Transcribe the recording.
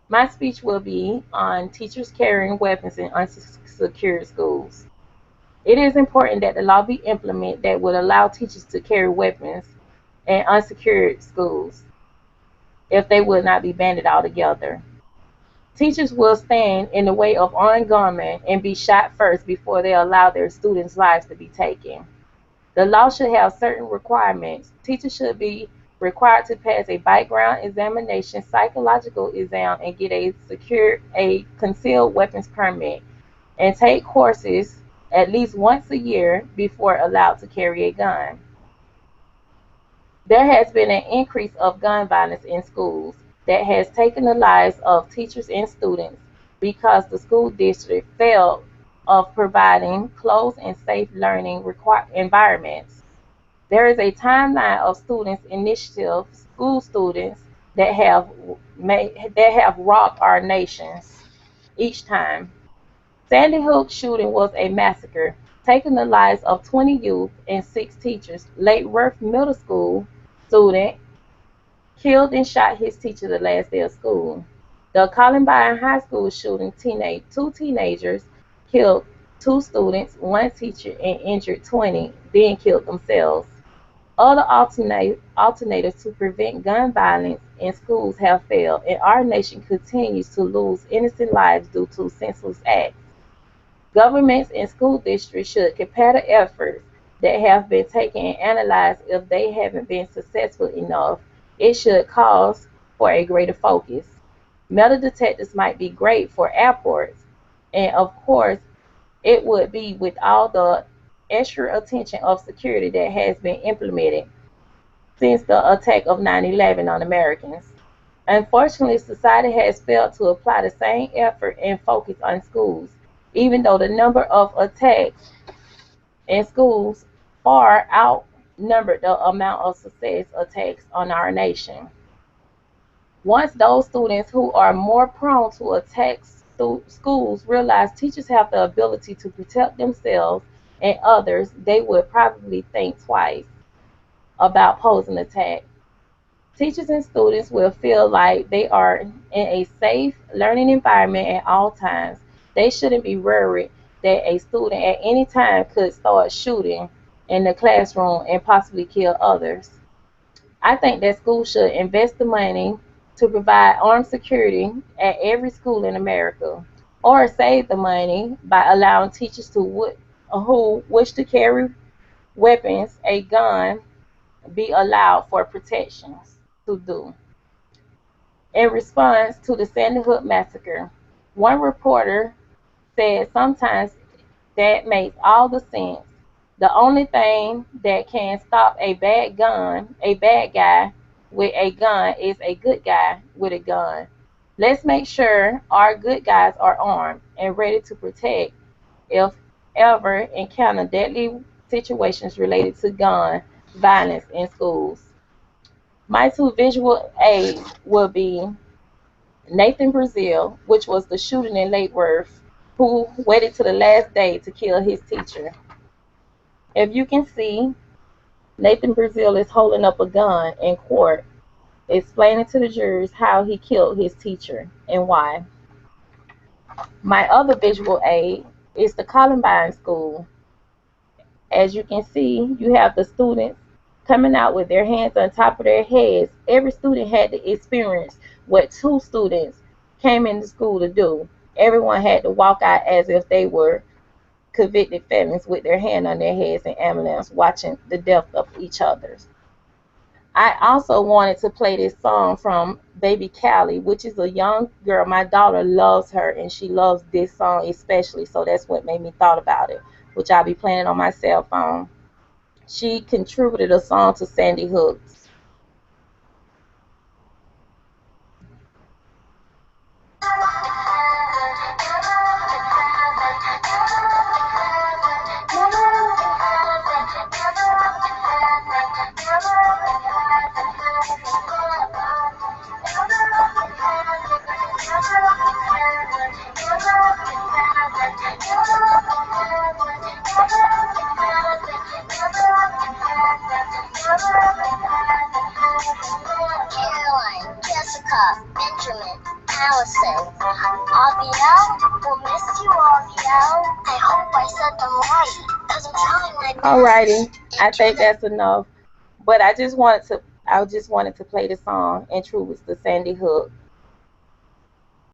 My speech will be on teachers carrying weapons in unsecured schools. It is important that the law be implemented that would allow teachers to carry weapons in unsecured schools if they would not be banned altogether. Teachers will stand in the way of armed gunmen and be shot first before they allow their students' lives to be taken. The law should have certain requirements. Teachers should be required to pass a background examination, psychological exam, and get a concealed weapons permit, and take courses at least once a year before allowed to carry a gun. There has been an increase of gun violence in schools that has taken the lives of teachers and students because the school district failed of providing closed and safe learning environments. There is a timeline of students' initiatives, school students that have rocked our nations each time. Sandy Hook shooting was a massacre, taking the lives of 20 youth and 6 teachers. Lake Worth Middle School student killed and shot his teacher the last day of school. The Columbine High School shooting, two teenagers killed 2 students, 1 teacher, and injured 20, then killed themselves. Other alternatives to prevent gun violence in schools have failed, and our nation continues to lose innocent lives due to senseless acts. Governments and school districts should compare the efforts that have been taken and analyze if they haven't been successful enough. It should cause for a greater focus. Metal detectors might be great for airports, and of course, it would be with all the extra attention of security that has been implemented since the attack of 9/11 on Americans. Unfortunately, society has failed to apply the same effort and focus on schools, even though the number of attacks in schools far outnumbered the amount of success attacks on our nation. Once those students who are more prone to attacks schools realize teachers have the ability to protect themselves and others, they would probably think twice about posing an attack. Teachers and students will feel like they are in a safe learning environment at all times. They shouldn't be worried that a student at any time could start shooting in the classroom and possibly kill others. I think that schools should invest the money to provide armed security at every school in America, or save the money by allowing teachers who wish to carry weapons, a gun, be allowed for protections to do. In response to the Sandy Hook massacre, one reporter said sometimes that makes all the sense. The only thing that can stop a bad guy with a gun is a good guy with a gun. Let's make sure our good guys are armed and ready to protect if ever encounter deadly situations related to gun violence in schools. My 2 visual aids will be Nathan Brazil, which was the shooter in Lake Worth, who waited to the last day to kill his teacher. If you can see, Nathan Brazil is holding up a gun in court, explaining to the jurors how he killed his teacher and why. My other visual aid is the Columbine School. As you can see, you have the students coming out with their hands on top of their heads. Every student had to experience what 2 students came into school to do. Everyone had to walk out as if they were convicted felons with their hand on their heads in ambulance watching the death of each other's. I also wanted to play this song from Baby Callie, which is a young girl. My daughter loves her and she loves this song especially, so that's what made me thought about it, which I'll be playing on my cell phone. She contributed a song to Sandy Hook. Alrighty, I think that's enough. But I just wanted to play the song, and true, it's the Sandy Hook.